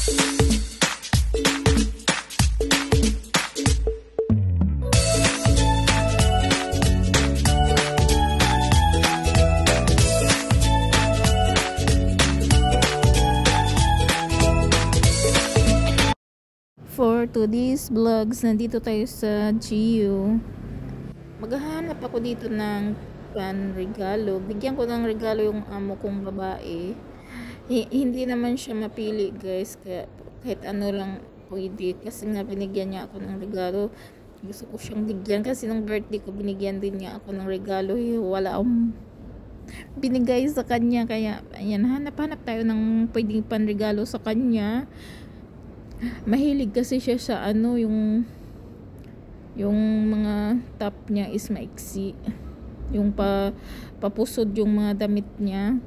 For today's vlogs, nandito tayo sa Gio. Maghahanap ako dito ng regalo. Bigyan ko ng regalo yung amo kong babae. Hindi naman siya mapili, guys. Kaya kahit ano lang pwede. Kasi nga binigyan niya ako ng regalo. Gusto ko siyang bigyan. Kasi nung birthday ko, binigyan din niya ako ng regalo. Wala akong binigay sa kanya. Kaya ayan, hanap-hanap tayo ng pwedeng panregalo sa kanya. Mahilig kasi siya sa ano, yung mga top niya is maiksi, yung papusod yung mga damit niya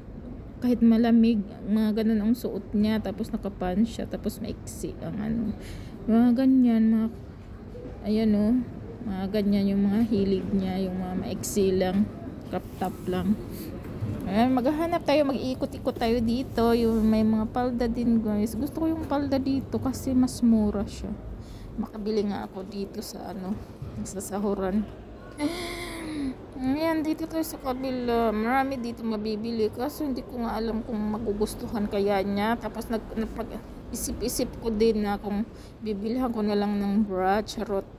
kahit malamig, mga ganun ang suot niya, tapos nakapants siya, tapos maiksi ang ano, mga ganyan, ayan o, mga ganyan yung mga hilig niya, yung mga maiksi lang, crop top lang. Ayan, maghahanap tayo, mag-iikot-ikot tayo dito. Yung may mga palda din, guys. Gusto ko yung palda dito kasi mas mura siya. Makabili nga ako dito sa ano, sa sahuran. Ayan, dito tayo sa kabila. Marami dito mabibili. Kaso hindi ko nga alam kung magugustuhan kaya niya. Tapos isip-isip ko din na kung bibilihan ko na lang ng bra, charot.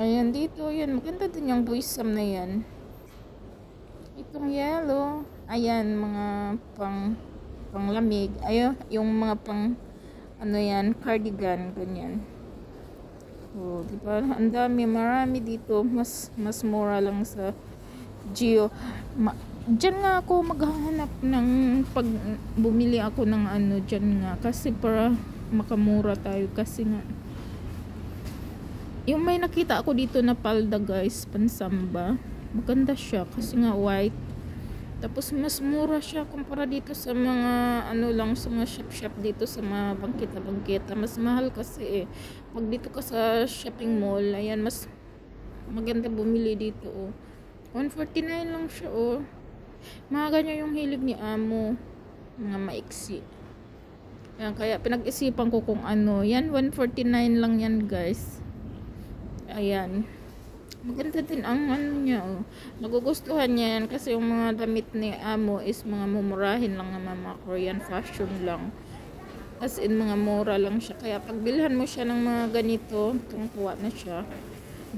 Ayan, dito, ayan. Maganda din yung buwisam na yan. Itong yellow, ayan, mga panglamig, ayo, yung mga ano yan, cardigan, ganyan. Oh, diba? Ang dami, marami dito, mas mura lang sa Gio. Diyan nga ako maghahanap ng pag bumili ako ng ano diyan nga, kasi para makamura tayo, kasi nga yung may nakita ako dito na palda, guys, pansamba. Maganda siya kasi nga white. Tapos mas mura siya kumpara dito sa mga ano lang, sa mga shop dito sa mga bangketa. Mas mahal kasi eh. Pag dito ka sa shopping mall, ayan, mas maganda bumili dito oh. 149 lang siya oh. Mga ganyan yung hilig ni amo. Mga maiksi. Ayan, kaya pinag-isipan ko kung ano. Yan, 149 lang yan, guys. Ayan. Maganda din ang ano niya oh. Nagugustuhan niya yan kasi yung mga damit ni amo is mga mumurahin lang naman, mga Korean fashion lang. As in mga mura lang siya. Kaya pagbilhan mo siya ng mga ganito, tungkuha na siya.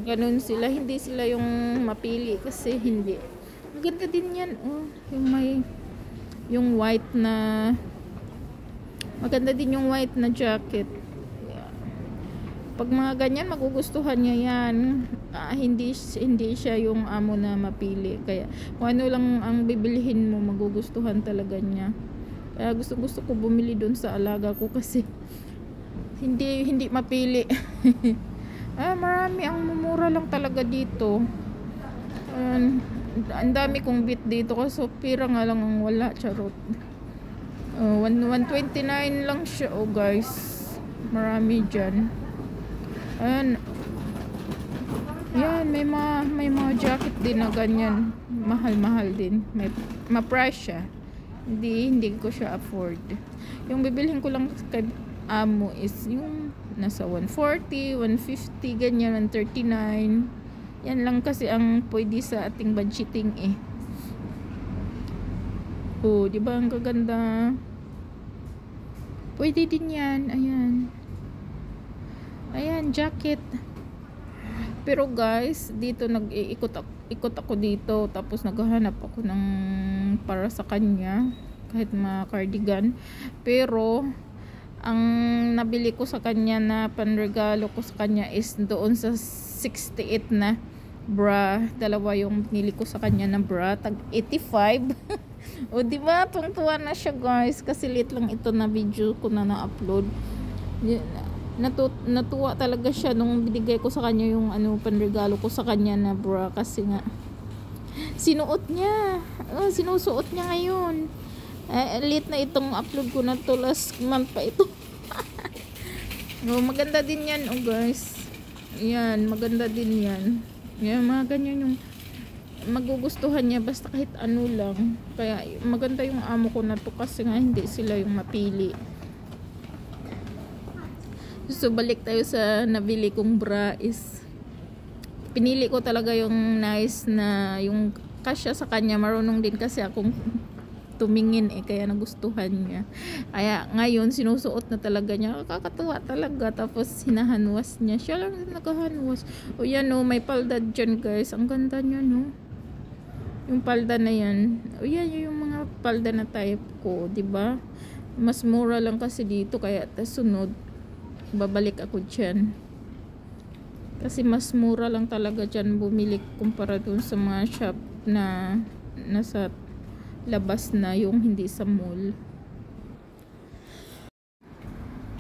Ganun sila, hindi sila yung mapili kasi hindi. Maganda din yan oh. Yung white na, maganda din yung white na jacket. Pag mga ganyan, magugustuhan niya yan. Hindi siya yung amo na mapili. Kaya kung ano lang ang bibilihin mo, magugustuhan talaga niya. Kaya gusto ko bumili doon sa alaga ko kasi hindi mapili. Marami, ang mumura lang talaga dito. Ang dami kong bit dito kasi pira nga lang ang wala, charot. 129 lang siya oh, guys. Marami dyan. Ayan. Yan, may mga jacket din na ganyan. Mahal din. May ma-price siya. Hindi ko siya afford. Yung bibilhin ko lang kay amo is yung nasa 140, 150, ganyan, 139. Yan lang kasi ang pwede sa ating budgeting eh. Oh, di ba ang kaganda? Pwede din yan. Ayan, jacket. Pero guys, dito ikot ako dito, tapos naghahanap ako ng para sa kanya, kahit mga cardigan. Pero ang nabili ko sa kanya na panregalo ko sa kanya is doon sa 68 na bra. Dalawa yung nili ko sa kanya na bra, tag 85. O diba, tungtuwa na siya, guys, kasi late lang ito na video ko na na-upload. Natuwa talaga siya nung binigay ko sa kanya yung ano, panregalo ko sa kanya na bra, kasi nga sinuot niya. Sinusuot niya ngayon. Late na itong upload ko na to, last month pa ito. Maganda din yan oh, guys. Yan, maganda din yan. Yan, mga ganyan yung magugustuhan niya basta kahit ano lang. Kaya maganda yung amo ko na to kasi nga hindi sila yung mapili. So balik tayo sa nabili kong bra is pinili ko talaga yung nice na yung kasya sa kanya. Marunong din kasi akong tumingin kaya nagustuhan niya. Kaya ngayon sinusuot na talaga niya. Kakatuwa talaga. Tapos hinahanwas niya. Siya lang nakahanwas. O yan o, may palda dyan guys. Ang ganda niya no. Yung palda na yan. O yan yung mga palda na type ko, 'di ba? Mas mura lang kasi dito kaya sunod babalik ako dyan. Kasi mas mura lang talaga dyan bumili kumpara dun sa mga shop na nasa labas na, yung hindi sa mall.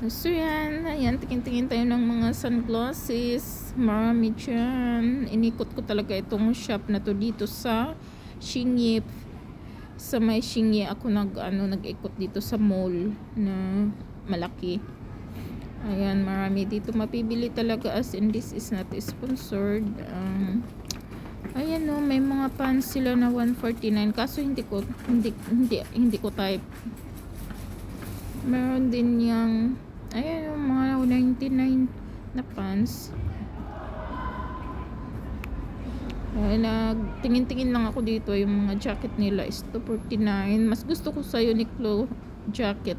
So yan, ayan, tingin-tingin tayo ng mga sunglasses. Marami dyan. Inikot ko talaga itong shop na to dito sa Xingye. Sa may Xingye ako nag-ikot dito sa mall na malaki. Ayan, marami dito mapibili talaga, as in this is not sponsored. Ayan no, may mga pants sila na 149 kaso hindi ko type. Meron din yung ayan yung mga 99 na pants. Tingin-tingin lang ako dito. Yung mga jacket nila is 249. Mas gusto ko sa Uniqlo jacket.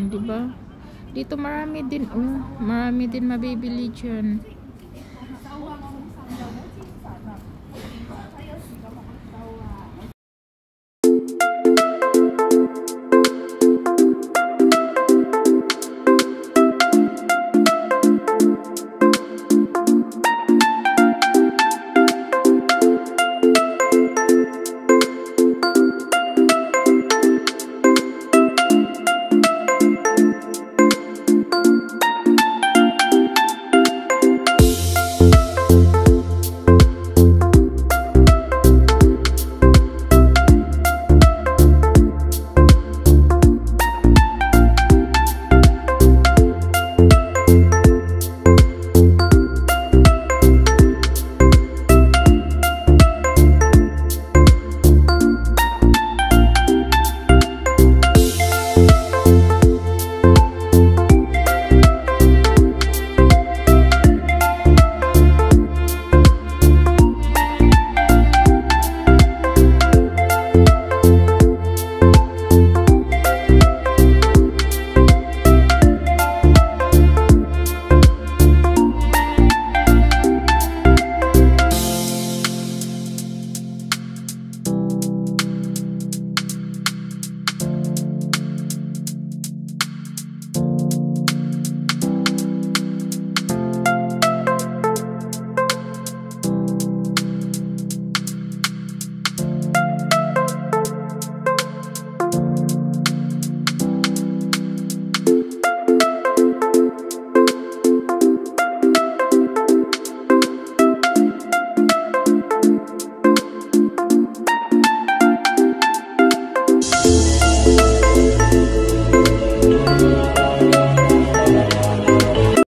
Diba? Dito marami din marami din mabibili dyan.